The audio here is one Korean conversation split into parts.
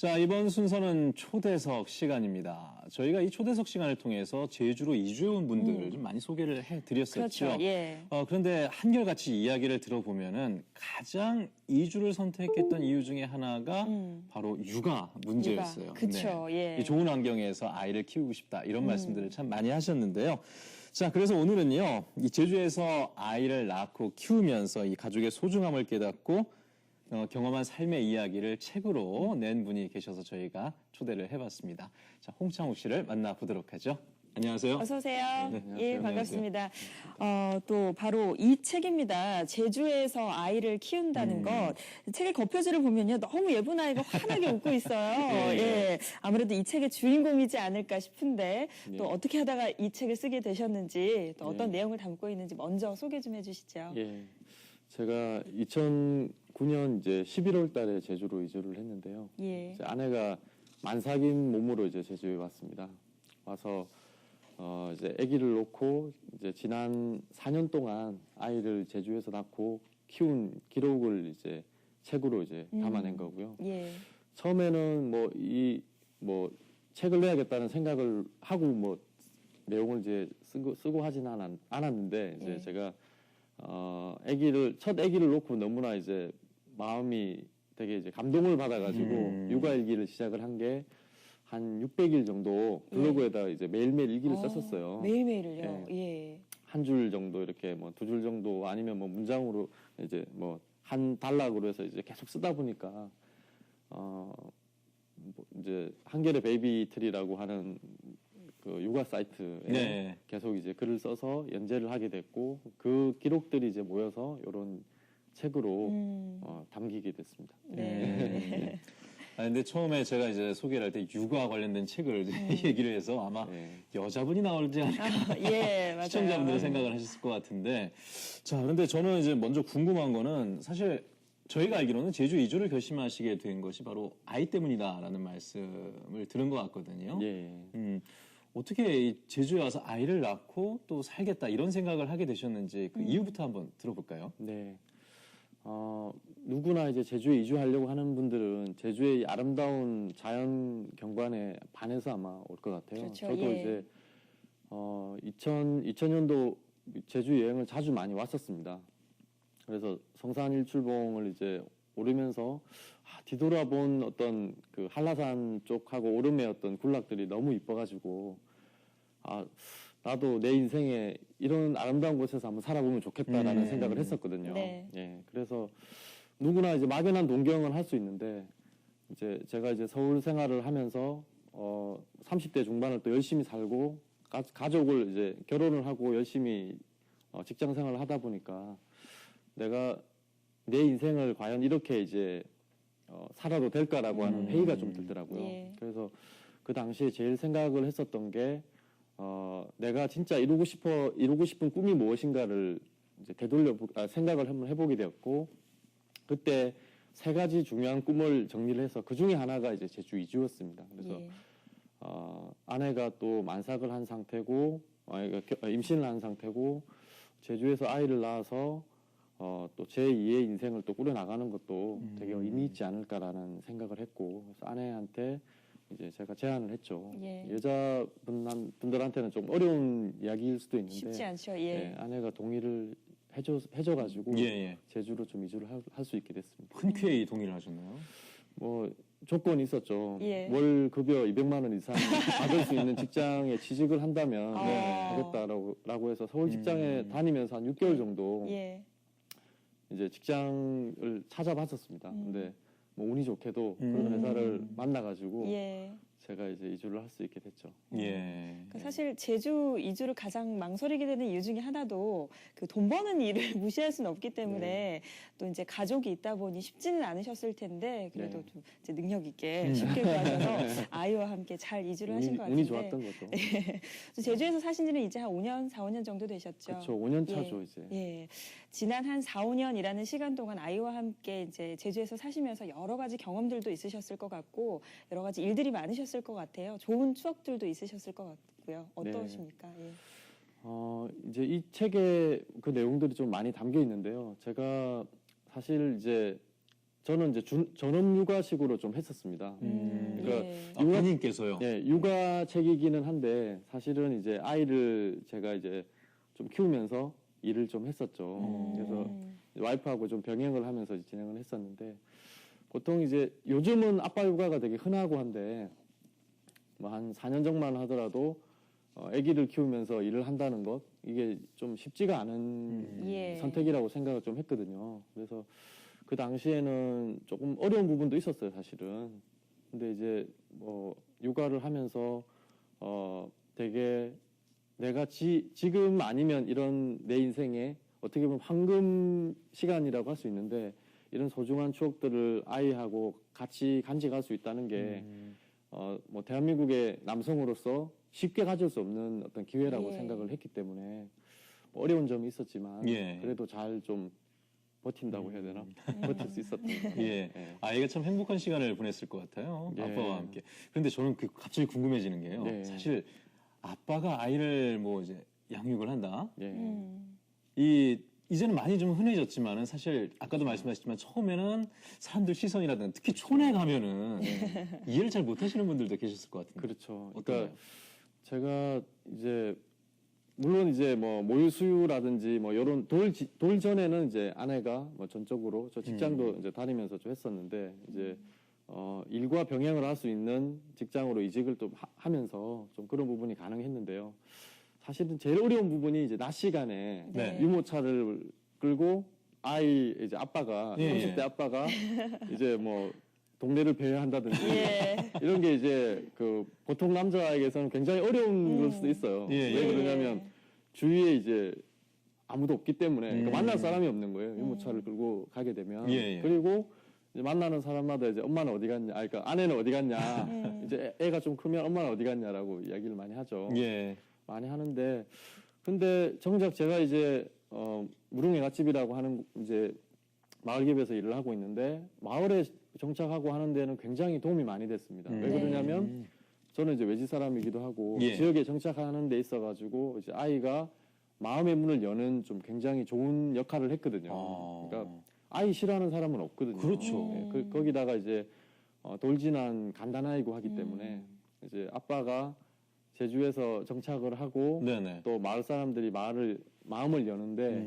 자, 이번 순서는 초대석 시간입니다. 저희가 이 초대석 시간을 통해서 제주로 이주해온 분들 좀 많이 소개를 해드렸었죠. 그렇죠. 예. 그런데 한결같이 이야기를 들어보면은 가장 이주를 선택했던 이유 중에 하나가 바로 육아 문제였어요. 그렇죠. 예. 이 좋은 환경에서 아이를 키우고 싶다 이런 말씀들을 참 많이 하셨는데요. 자, 그래서 오늘은요, 이 제주에서 아이를 낳고 키우면서 이 가족의 소중함을 깨닫고 경험한 삶의 이야기를 책으로 낸 분이 계셔서 저희가 초대를 해봤습니다. 자, 홍창욱 씨를 만나보도록 하죠. 안녕하세요. 어서 오세요. 네, 예, 안녕하세요. 반갑습니다. 또 바로 이 책입니다. 제주에서 아이를 키운다는 것. 책의 겉표지를 보면요, 너무 예쁜 아이가 환하게 웃고 있어요. 예. 예, 아무래도 이 책의 주인공이지 않을까 싶은데 또 예. 어떻게 하다가 이 책을 쓰게 되셨는지, 또 어떤 내용을 담고 있는지 먼저 소개 좀 해주시죠. 예. 제가 2009년 이제 11월 달에 제주로 이주를 했는데요. 예. 이제 아내가 만삭인 몸으로 이제 제주에 왔습니다. 와서 이제 아기를 놓고 이제 지난 4년 동안 아이를 제주에서 낳고 키운 기록을 이제 책으로 이제 담아낸 거고요. 예. 처음에는 뭐 책을 내야겠다는 생각을 하고 뭐 내용을 이제 쓰고 하지는 않았는데 이제 예. 제가 첫 아기를 놓고 너무나 이제 마음이 되게 이제 감동을 받아가지고 육아일기를 시작을 한 게 한 600일 정도 블로그에다 이제 매일매일 일기를 썼었어요. 매일매일을요? 예. 한 줄 정도 이렇게 뭐 2줄 정도 아니면 뭐 문장으로 이제 뭐 한 단락으로 해서 이제 계속 쓰다 보니까 뭐 이제 한겨레 베이비 트리라고 하는 그 육아 사이트에 네. 계속 이제 글을 써서 연재를 하게 됐고 그 기록들이 이제 모여서 이런 책으로 담기게 됐습니다. 네. 근데 처음에 제가 이제 소개를 할 때 육아 관련된 책을 얘기를 해서 아마 여자분이 나오지 않을까. 예, 맞아요. 시청자분들이 생각을 하셨을 것 같은데. 자, 그런데 저는 이제 먼저 궁금한 거는 사실 저희가 알기로는 제주 이주를 결심하시게 된 것이 바로 아이 때문이다라는 말씀을 들은 것 같거든요. 예. 어떻게 이 제주에 와서 아이를 낳고 또 살겠다 이런 생각을 하게 되셨는지 그 이유부터 한번 들어볼까요? 네. 누구나 이제 제주에 이주하려고 하는 분들은 제주의 이 아름다운 자연 경관에 반해서 아마 올 것 같아요. 그렇죠, 저도 예. 이제 2000년도 제주 여행을 자주 많이 왔었습니다. 그래서 성산 일출봉을 이제 오르면서 뒤돌아본 어떤 그 한라산 쪽하고 오름의 어떤 군락들이 너무 이뻐가지고 나도 내 인생에 이런 아름다운 곳에서 한번 살아보면 좋겠다라는 생각을 했었거든요. 네. 예, 그래서 누구나 이제 막연한 동경은 할 수 있는데 이제 제가 이제 서울 생활을 하면서 30대 중반을 또 열심히 살고 가족을 이제 결혼을 하고 열심히 직장 생활을 하다 보니까 내가 내 인생을 과연 이렇게 이제 살아도 될까라고 하는 회의가 좀 들더라고요. 예. 그래서 그 당시에 제일 생각을 했었던 게 내가 진짜 이루고 싶은 꿈이 무엇인가를 이제 생각을 한번 해보게 되었고, 그때 3가지 중요한 꿈을 정리를 해서 그 중에 하나가 이제 제주 이주였습니다. 그래서, 예. 아내가 또 만삭을 한 상태고, 임신을 한 상태고, 제주에서 아이를 낳아서, 또 제2의 인생을 또 꾸려나가는 것도 되게 의미 있지 않을까라는 생각을 했고, 그래서 아내한테 이제 제가 제안을 했죠. 예. 여자분들한테는 좀 어려운 이야기일 수도 있는데 쉽지 않죠. 예. 아내가 동의를 해줘가지고 제주로 좀 이주를 할 수 있게 됐습니다. 흔쾌히 동의를 하셨나요? 뭐 조건이 있었죠. 예. 월 급여 200만 원 이상 받을 수 있는 직장에 취직을 한다면 하겠다라고 해서 서울 직장에 다니면서 한 6개월 정도 예. 이제 직장을 찾아봤었습니다. 근데 뭐 운이 좋게도 그런 회사를 만나가지고 예. 제가 이제 이주를 할 수 있게 됐죠. 예. 그러니까 사실 제주 이주를 가장 망설이게 되는 이유 중에 하나도 그 돈 버는 일을 무시할 수는 없기 때문에 또 이제 가족이 있다 보니 쉽지는 않으셨을 텐데 그래도 네. 좀 이제 능력 있게 쉽게 구하셔서 아이와 함께 잘 이주를 하신 것 같은데. 운이 좋았던 거죠. 제주에서 사신 지는 이제 한 5년, 4, 5년 정도 되셨죠. 그렇죠. 5년 차죠, 이제. 예. 지난 한 4, 5년이라는 시간 동안 아이와 함께 이제 제주에서 사시면서 여러 가지 경험들도 있으셨을 것 같고 여러 가지 일들이 많으셨을 것 같아요. 좋은 추억들도 있으셨을 것 같고요. 어떠십니까? 예. 이제 이 책에 그 내용들이 좀 많이 담겨 있는데요. 제가 사실 이제 저는 이제 전업 육아식으로 좀 했었습니다. 그러니까 예. 아, 본인께서요? 예, 육아책이기는 한데 사실은 이제 아이를 제가 이제 좀 키우면서 일을 좀 했었죠. 그래서 와이프하고 좀 병행을 하면서 진행을 했었는데 보통 이제 요즘은 아빠 육아가 되게 흔하고 한데 뭐 한 4년 전만 하더라도 아기를 키우면서 일을 한다는 것 이게 좀 쉽지가 않은 예. 선택이라고 생각을 좀 했거든요. 그래서 그 당시에는 조금 어려운 부분도 있었어요, 사실은. 근데 이제 뭐 육아를 하면서 되게 내가 지금 아니면 이런 내 인생에 어떻게 보면 황금 시간이라고 할 수 있는데 이런 소중한 추억들을 아이하고 같이 간직할 수 있다는 게 뭐 대한민국의 남성으로서 쉽게 가질 수 없는 어떤 기회라고 예. 생각을 했기 때문에 뭐 어려운 점이 있었지만 예. 그래도 잘 좀 버틴다고 해야 되나? 버틸 수 있었던 것 같아요. 예. 아이가 참 행복한 시간을 보냈을 것 같아요. 예. 아빠와 함께. 그런데 저는 갑자기 궁금해지는 게요. 예. 사실 아빠가 아이를 뭐 이제 양육을 한다. 예. 이제는 많이 좀 흔해졌지만은 사실 아까도 말씀하셨지만 처음에는 사람들 시선이라든가 특히 촌에 가면은 이해를 잘 못하시는 분들도 계셨을 것 같은데. 그렇죠. 어떤가요? 그러니까 제가 이제 물론 이제 뭐 모유 수유라든지 뭐 이런 돌 전에는 이제 아내가 뭐 전적으로 저 직장도 이제 다니면서 좀 했었는데 이제 일과 병행을 할 수 있는 직장으로 이직을 또 하면서 좀 그런 부분이 가능했는데요. 사실은 제일 어려운 부분이 이제 낮 시간에 네. 유모차를 끌고 아이 이제 아빠가 예, 30대 예. 아빠가 이제 뭐 동네를 배회한다든지 예. 이런 게 이제 그 보통 남자에게서는 굉장히 어려운 걸 수도 있어요. 예, 예. 왜 그러냐면 주위에 이제 아무도 없기 때문에 그러니까 만날 사람이 없는 거예요. 유모차를 끌고 가게 되면 예, 예. 그리고 이제 만나는 사람마다 이제 엄마는 어디 갔냐, 그러니까 아내는 어디 갔냐, 이제 애가 좀 크면 엄마는 어디 갔냐라고 이야기를 많이 하죠. 예. 많이 하는데 근데 정작 제가 이제 무릉애갓집이라고 하는 이제 마을기업에서 일을 하고 있는데 마을에 정착하고 하는 데는 굉장히 도움이 많이 됐습니다. 왜 그러냐면 저는 이제 외지 사람이기도 하고 예. 지역에 정착하는 데 있어가지고 이제 아이가 마음의 문을 여는 좀 굉장히 좋은 역할을 했거든요. 그러니까 아이 싫어하는 사람은 없거든요. 그렇죠. 예, 거기다가 이제 돌진한 간단아이고 하기 때문에 이제 아빠가 제주에서 정착을 하고 네네. 또 마을 사람들이 마음을 여는데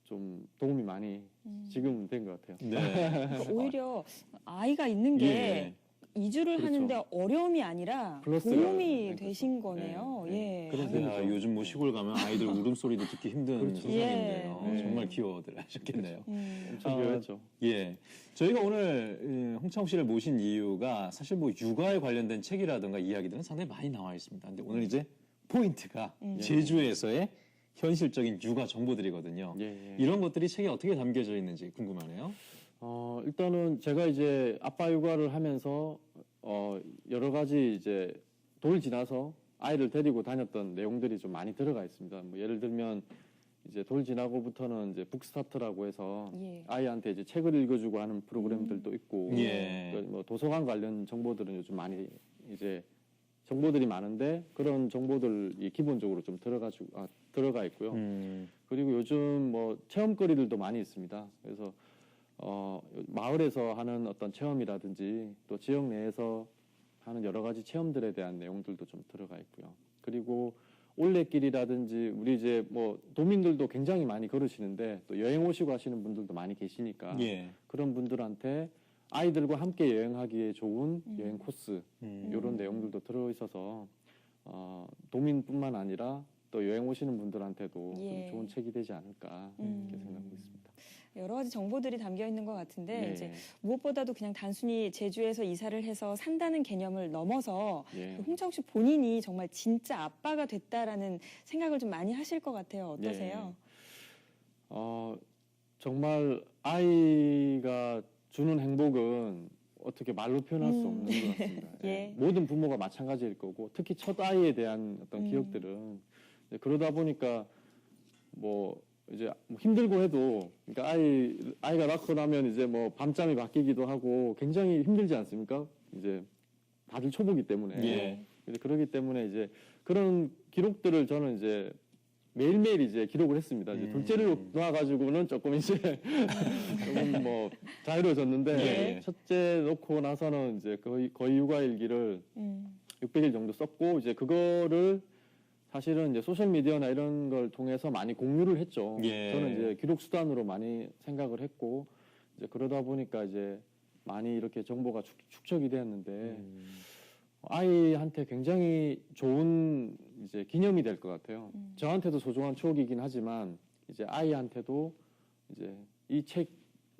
좀 도움이 많이 지금 된 것 같아요. 네. 그러니까 오히려 아이가 있는 게 예. 이주를 그렇죠. 하는데 어려움이 아니라 플러스가 도움이 네, 되신 그렇죠. 거네요. 네, 예. 그런 야, 셈이죠. 요즘 뭐 시골 가면 아이들 울음소리도 듣기 힘든 그렇죠. 세상인데요. 예. 정말 귀여워들 하셨겠네요. 엄청 귀여웠죠. 예. 저희가 오늘 홍창욱 씨를 모신 이유가 사실 뭐 육아에 관련된 책이라든가 이야기들은 상당히 많이 나와 있습니다. 근데 오늘 이제 포인트가 제주에서의 현실적인 육아 정보들이거든요. 예, 예. 이런 것들이 책에 어떻게 담겨져 있는지 궁금하네요. 일단은 제가 이제 아빠 육아를 하면서 여러 가지 이제 돌 지나서 아이를 데리고 다녔던 내용들이 좀 많이 들어가 있습니다. 뭐 예를 들면 이제 돌 지나고부터는 이제 북스타트라고 해서 예. 아이한테 이제 책을 읽어주고 하는 프로그램들도 있고, 예. 그러니까 뭐 도서관 관련 정보들은 요즘 많이 이제 정보들이 많은데 그런 정보들이 기본적으로 좀 들어가 있고요. 그리고 요즘 뭐 체험거리들도 많이 있습니다. 그래서 마을에서 하는 어떤 체험이라든지 또 지역 내에서 하는 여러 가지 체험들에 대한 내용들도 좀 들어가 있고요. 그리고 올레길이라든지 우리 이제 뭐 도민들도 굉장히 많이 걸으시는데 또 여행 오시고 하시는 분들도 많이 계시니까 예. 그런 분들한테 아이들과 함께 여행하기에 좋은 여행 코스 이런 내용들도 들어있어서 도민뿐만 아니라 또 여행 오시는 분들한테도 예. 좀 좋은 책이 되지 않을까 이렇게 생각하고 있습니다. 여러 가지 정보들이 담겨 있는 것 같은데 예. 이제 무엇보다도 그냥 단순히 제주에서 이사를 해서 산다는 개념을 넘어서 예. 홍창욱 씨 본인이 정말 진짜 아빠가 됐다라는 생각을 좀 많이 하실 것 같아요. 어떠세요? 정말 아이가 주는 행복은 어떻게 말로 표현할 수 없는 것 같습니다. 예. 모든 부모가 마찬가지일 거고 특히 첫 아이에 대한 어떤 기억들은 이제 그러다 보니까 뭐 이제 뭐 힘들고 해도 그러니까 아이가 낳고 나면 이제 뭐 밤잠이 바뀌기도 하고 굉장히 힘들지 않습니까? 이제 다들 초보기 때문에 예. 그러기 때문에 이제 그런 기록들을 저는 이제 매일매일 이제 기록을 했습니다. 이제 둘째를 놓아가지고는 조금 이제 조금 뭐 자유로워졌는데 예. 첫째 놓고 나서는 이제 거의 육아일기를 600일 정도 썼고 이제 그거를 사실은 이제 소셜 미디어나 이런 걸 통해서 많이 공유를 했죠. 예. 저는 이제 기록 수단으로 많이 생각을 했고 이제 그러다 보니까 이제 많이 이렇게 정보가 축적이 되었는데 아이한테 굉장히 좋은 이제 기념이 될 것 같아요. 저한테도 소중한 추억이긴 하지만 이제 아이한테도 이제 이 책이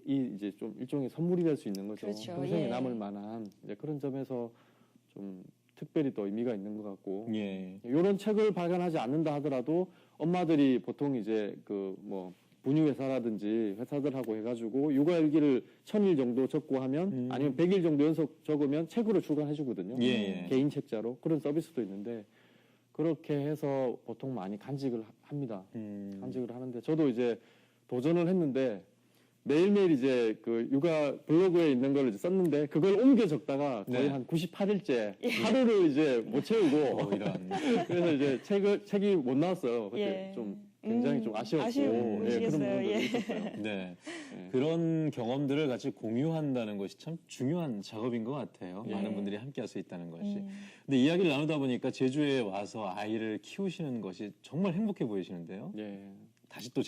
이제 좀 일종의 선물이 될 수 있는 거죠. 그렇죠. 평생에 예. 남을 만한 이제 그런 점에서 좀 특별히 또 의미가 있는 것 같고 예. 이런 책을 발간하지 않는다 하더라도 엄마들이 보통 이제 그 뭐 분유회사라든지 회사들하고 해가지고 육아일기를 1000일 정도 적고 하면 아니면 100일 정도 연속 적으면 책으로 출간해 주거든요. 예. 개인 책자로 그런 서비스도 있는데 그렇게 해서 보통 많이 간직을 합니다. 간직을 하는데 저도 이제 도전을 했는데 매일매일 이제 그 육아 블로그에 있는 걸 이제 썼는데 그걸 옮겨 적다가 거의 네. 한 98일째 하루를 이제 못 채우고 이런. 그래서 이제 책이 못 나왔어요. 그때 예. 좀 굉장히 좀 아쉬웠고 아쉬우시겠어요. 그런 부분들이 예. 있었어요. 네. 예. 그런 경험들을 같이 공유한다는 것이 참 중요한 작업인 것 같아요. 예. 많은 분들이 함께 할 수 있다는 것이. 근데 이야기를 나누다 보니까 제주에 와서 아이를 키우시는 것이 정말 행복해 보이시는데요. 예. 다시 또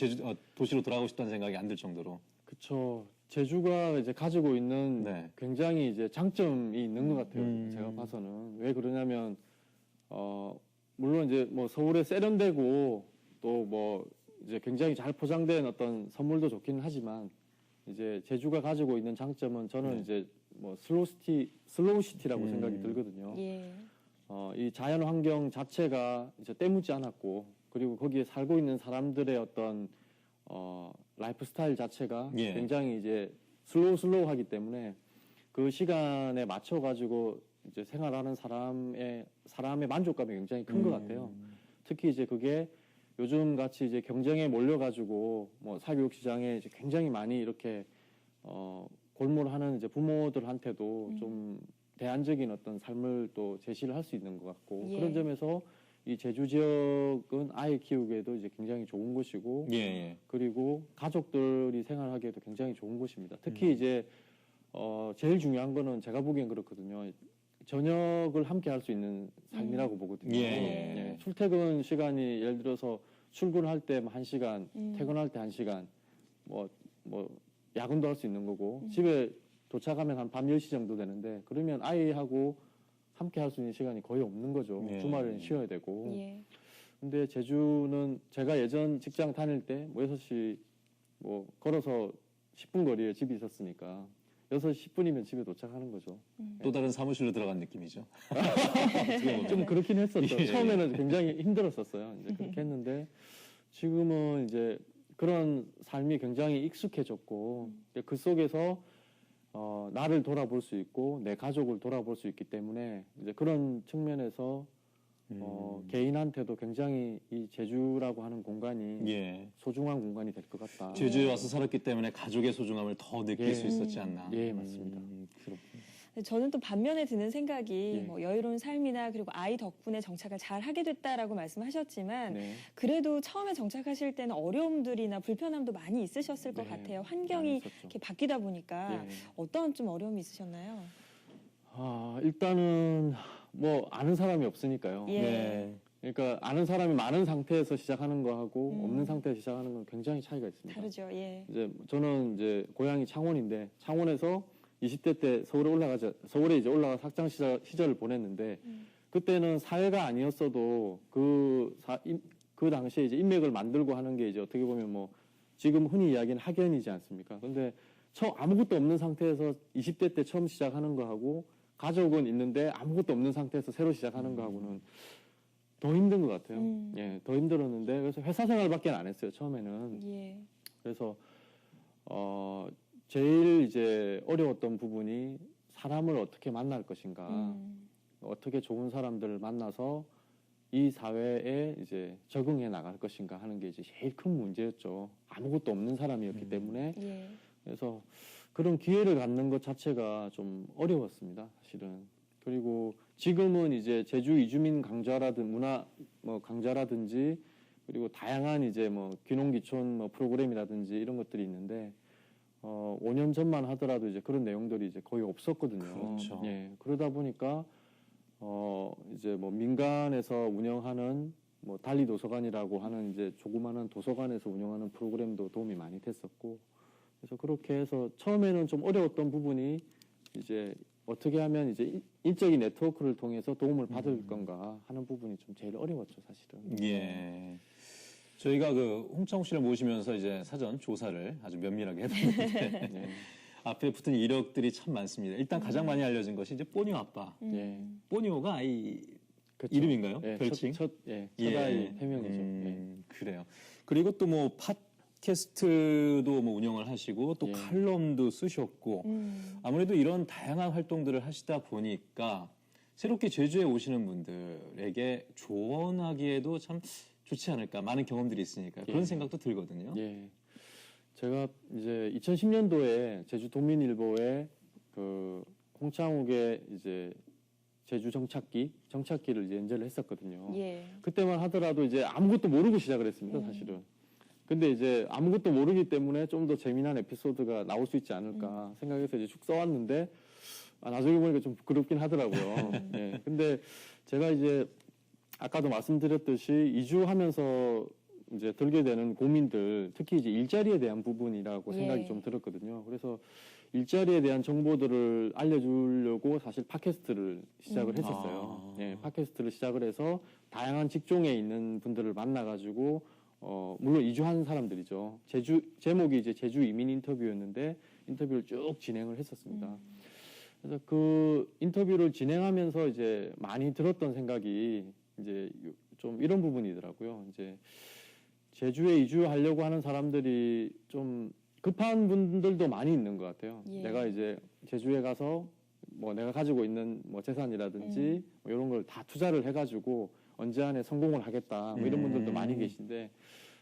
도시로 돌아가고 싶다는 생각이 안 들 정도로. 그쵸. 제주가 이제 가지고 있는 네. 굉장히 이제 장점이 있는 것 같아요. 제가 봐서는. 왜 그러냐면, 물론 이제 뭐 서울에 세련되고 또 뭐 이제 굉장히 잘 포장된 어떤 선물도 좋기는 하지만 이제 제주가 가지고 있는 장점은 저는 네. 이제 뭐 슬로우시티라고 생각이 들거든요. 예. 이 자연 환경 자체가 이제 때묻지 않았고 그리고 거기에 살고 있는 사람들의 어떤 라이프 스타일 자체가 예. 굉장히 이제 슬로우하기 때문에 그 시간에 맞춰 가지고 이제 생활하는 사람의 만족감이 굉장히 큰 것 같아요. 특히 이제 그게 요즘 같이 이제 경쟁에 몰려 가지고 뭐 사교육 시장에 이제 굉장히 많이 이렇게 골몰하는 이제 부모들한테도 좀 대안적인 어떤 삶을 또 제시를 할 수 있는 것 같고 예. 그런 점에서 이 제주 지역은 아이 키우기에도 이제 굉장히 좋은 곳이고 예, 예. 그리고 가족들이 생활하기에도 굉장히 좋은 곳입니다. 특히 이제 제일 중요한 거는 제가 보기엔 그렇거든요. 저녁을 함께 할 수 있는 삶이라고 보거든요. 예. 출퇴근 시간이 예를 들어서 출근할 때 1시간, 퇴근할 때 1시간, 뭐 야근도 할 수 있는 거고 집에 도착하면 한 밤 10시 정도 되는데 그러면 아이하고 함께 할 수 있는 시간이 거의 없는 거죠. 예. 주말에는 쉬어야 되고. 예. 근데 제주는 제가 예전 직장 다닐 때 뭐 6시 뭐 걸어서 10분 거리에 집이 있었으니까 6시 10분이면 집에 도착하는 거죠. 또 다른 사무실로 들어간 느낌이죠. 좀 그렇긴 했었죠. 예. 처음에는 굉장히 힘들었었어요. 이제 그렇게 했는데 지금은 이제 그런 삶이 굉장히 익숙해졌고 그 속에서 나를 돌아볼 수 있고 내 가족을 돌아볼 수 있기 때문에 이제 그런 측면에서 개인한테도 굉장히 이 제주라고 하는 공간이 예. 소중한 공간이 될 것 같다. 제주에 와서 살았기 때문에 가족의 소중함을 더 느낄 예. 수 있었지 않나. 예, 맞습니다. 그렇군요. 저는 또 반면에 드는 생각이 예. 뭐 여유로운 삶이나 그리고 아이 덕분에 정착을 잘 하게 됐다라고 말씀하셨지만 네. 그래도 처음에 정착하실 때는 어려움들이나 불편함도 많이 있으셨을 것 네, 같아요. 많이 환경이 있었죠. 이렇게 바뀌다 보니까 예. 어떤 좀 어려움이 있으셨나요? 일단은 뭐 아는 사람이 없으니까요. 예. 네. 그러니까 아는 사람이 많은 상태에서 시작하는 거하고 없는 상태에서 시작하는 건 굉장히 차이가 있습니다. 다르죠. 예. 이제 저는 이제 고향이 창원인데 창원에서 20대 때 서울에 이제 올라가서 학창 시절을 보냈는데 그때는 사회가 아니었어도 그 당시에 이제 인맥을 만들고 하는 게 이제 어떻게 보면 뭐 지금 흔히 이야기하는 학연이지 않습니까? 근데 아무것도 없는 상태에서 20대 때 처음 시작하는 거하고 가족은 있는데 아무것도 없는 상태에서 새로 시작하는 거하고는 더 힘든 것 같아요. 예, 더 힘들었는데 그래서 회사 생활밖에 안 했어요 처음에는. 예. 그래서 제일 이제 어려웠던 부분이 사람을 어떻게 만날 것인가, 어떻게 좋은 사람들을 만나서 이 사회에 이제 적응해 나갈 것인가 하는 게 이제 제일 큰 문제였죠. 아무것도 없는 사람이었기 때문에. 예. 그래서 그런 기회를 갖는 것 자체가 좀 어려웠습니다, 사실은. 그리고 지금은 이제 제주 이주민 강좌라든지 그리고 다양한 이제 뭐 귀농귀촌 뭐 프로그램이라든지 이런 것들이 있는데 5년 전만 하더라도 이제 그런 내용들이 이제 거의 없었거든요. 그렇죠. 예, 그러다 보니까 이제 뭐 민간에서 운영하는 뭐 달리 도서관이라고 하는 이제 조그마한 도서관에서 운영하는 프로그램도 도움이 많이 됐었고, 그래서 그렇게 해서 처음에는 좀 어려웠던 부분이 이제 어떻게 하면 이제 인적인 네트워크를 통해서 도움을 받을 건가 하는 부분이 좀 제일 어려웠죠, 사실은. 예. 저희가 그 홍창욱 씨를 모시면서 이제 사전 조사를 아주 면밀하게 해봤는데 예. 앞에 붙은 이력들이 참 많습니다. 일단 가장 많이 알려진 것이 이제 뽀니오 아빠. 예. 뽀니오가 아이 그쵸. 이름인가요? 예, 별칭? 첫 아이 태명이죠. 그래요. 그리고 또 뭐 팟캐스트도 뭐 운영을 하시고 또 예. 칼럼도 쓰셨고 아무래도 이런 다양한 활동들을 하시다 보니까 새롭게 제주에 오시는 분들에게 조언하기에도 참 좋지 않을까. 많은 경험들이 있으니까 그런 예. 생각도 들거든요. 예. 제가 이제 2010년도에 제주 도민일보에 그 홍창욱의 이제 제주 정착기를 이제 연재를 했었거든요. 예. 그때만 하더라도 이제 아무것도 모르고 시작을 했습니다, 사실은. 근데 이제 아무것도 모르기 때문에 좀 더 재미난 에피소드가 나올 수 있지 않을까 생각해서 이제 쭉 써왔는데, 나중에 보니까 좀 부끄럽긴 하더라고요. 예. 근데 제가 이제 아까도 말씀드렸듯이 이주하면서 이제 들게 되는 고민들, 특히 이제 일자리에 대한 부분이라고 생각이 예. 좀 들었거든요. 그래서 일자리에 대한 정보들을 알려주려고 사실 팟캐스트를 시작을 했었어요. 예, 팟캐스트를 시작을 해서 다양한 직종에 있는 분들을 만나가지고, 물론 이주한 사람들이죠. 제목이 이제 제주 이민 인터뷰였는데, 인터뷰를 쭉 진행을 했었습니다. 그래서 그 인터뷰를 진행하면서 이제 많이 들었던 생각이 이제 좀 이런 부분이더라고요. 이제 제주에 이주하려고 하는 사람들이 좀 급한 분들도 많이 있는 것 같아요. 예. 내가 이제 제주에 가서 뭐 내가 가지고 있는 뭐 재산이라든지 뭐 이런 걸 다 투자를 해가지고 언제 안에 성공을 하겠다 뭐 이런 분들도 많이 계신데,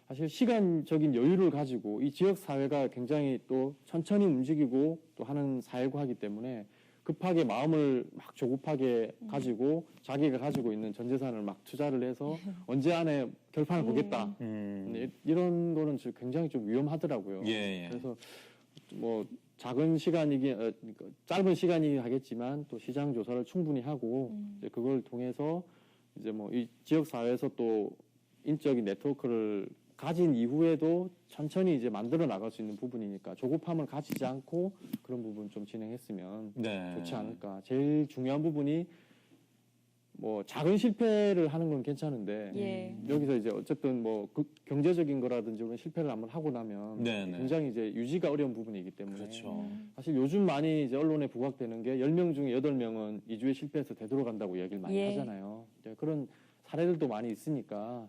사실 시간적인 여유를 가지고 이 지역 사회가 굉장히 또 천천히 움직이고 또 하는 사회고 하기 때문에 급하게 마음을 막 조급하게 가지고 자기가 가지고 있는 전 재산을 막 투자를 해서 언제 안에 결판을 보겠다. 이런 거는 굉장히 좀 위험하더라고요. 예, 예. 그래서 뭐 작은 시간이긴 그러니까 짧은 시간이긴 하겠지만 또 시장 조사를 충분히 하고 이제 그걸 통해서 이제 뭐 이 지역 사회에서 또 인적인 네트워크를 가진 이후에도 천천히 이제 만들어 나갈 수 있는 부분이니까 조급함을 가지지 않고 그런 부분 좀 진행했으면 네. 좋지 않을까. 제일 중요한 부분이 뭐 작은 실패를 하는 건 괜찮은데 예. 여기서 이제 어쨌든 뭐 경제적인 거라든지 그런 실패를 한번 하고 나면 네네. 굉장히 이제 유지가 어려운 부분이기 때문에 그렇죠. 사실 요즘 많이 이제 언론에 부각되는 게 10명 중에 8명은 이주에 실패해서 되돌아간다고 이야기를 많이 예. 하잖아요. 이제 그런 사례들도 많이 있으니까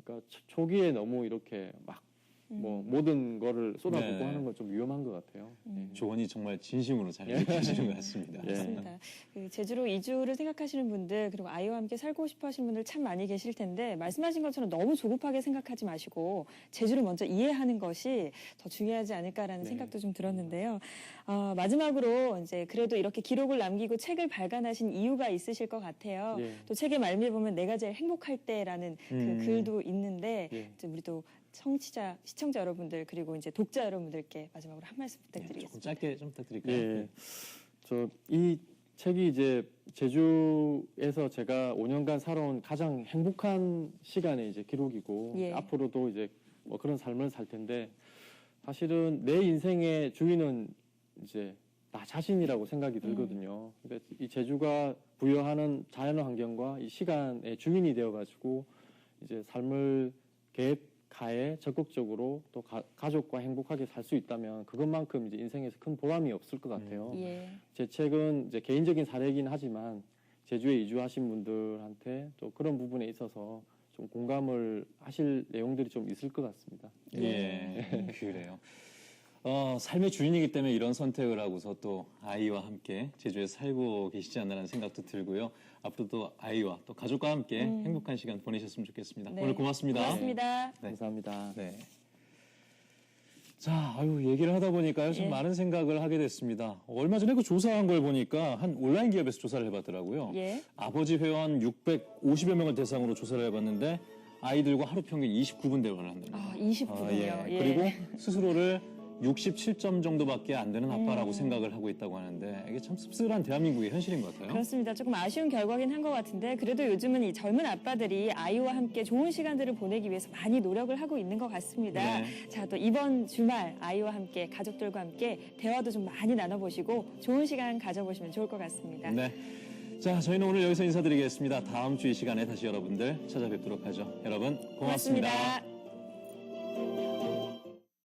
그러니까 초기에 너무 이렇게 막 뭐 모든 거를 쏟아붓고 네. 하는 건 좀 위험한 것 같아요. 네. 조언이 정말 진심으로 잘 느껴지는 것 같습니다. 예. 맞습니다. 그 제주로 이주를 생각하시는 분들, 그리고 아이와 함께 살고 싶어 하시는 분들 참 많이 계실 텐데, 말씀하신 것처럼 너무 조급하게 생각하지 마시고 제주를 먼저 이해하는 것이 더 중요하지 않을까라는 네. 생각도 좀 들었는데요. 마지막으로 이제 그래도 이렇게 기록을 남기고 책을 발간하신 이유가 있으실 것 같아요. 예. 또 책의 말미에 보면 내가 제일 행복할 때라는 그 글도 있는데, 예. 이제 우리 또 시청자 여러분들, 그리고 이제 독자 여러분들께 마지막으로 한 말씀 조금 부탁드리겠습니다. 짧게 좀 부탁드릴까요? 예. 저 이 책이 이제 제주에서 제가 5년간 살아온 가장 행복한 시간의 이제 기록이고 예. 앞으로도 이제 뭐 그런 삶을 살 텐데, 사실은 내 인생의 주인은 이제 나 자신이라고 생각이 들거든요. 그러니까 이 제주가 부여하는 자연 환경과 이 시간의 주인이 되어가지고 이제 삶을 계획하에 적극적으로 또 가족과 행복하게 살 수 있다면 그것만큼 이제 인생에서 큰 보람이 없을 것 같아요. 예. 제 책은 이제 개인적인 사례이긴 하지만 제주에 이주하신 분들한테 또 그런 부분에 있어서 좀 공감을 하실 내용들이 좀 있을 것 같습니다. 예, 그래요. 삶의 주인이기 때문에 이런 선택을 하고서 또 아이와 함께 제주에 살고 계시지 않나라는 생각도 들고요. 앞으로도 아이와 또 가족과 함께 행복한 시간 보내셨으면 좋겠습니다. 네. 오늘 고맙습니다. 고맙습니다. 네. 감사합니다. 네. 자, 얘기를 하다 보니까요, 좀 예. 많은 생각을 하게 됐습니다. 얼마 전에 그 조사한 걸 보니까 한 온라인 기업에서 조사를 해봤더라고요. 예. 아버지 회원 650여 명을 대상으로 조사를 해봤는데 아이들과 하루 평균 29분 대화를 한다는 거예요. 20분이요. 예. 그리고 스스로를 67점 정도밖에 안 되는 아빠라고 생각을 하고 있다고 하는데 이게 참 씁쓸한 대한민국의 현실인 것 같아요. 그렇습니다. 조금 아쉬운 결과긴 한 것 같은데 그래도 요즘은 이 젊은 아빠들이 아이와 함께 좋은 시간들을 보내기 위해서 많이 노력을 하고 있는 것 같습니다. 네. 자, 또 이번 주말 아이와 함께 가족들과 함께 대화도 좀 많이 나눠보시고 좋은 시간 가져보시면 좋을 것 같습니다. 네. 자, 저희는 오늘 여기서 인사드리겠습니다. 다음 주 이 시간에 다시 여러분들 찾아뵙도록 하죠. 여러분, 고맙습니다. 고맙습니다.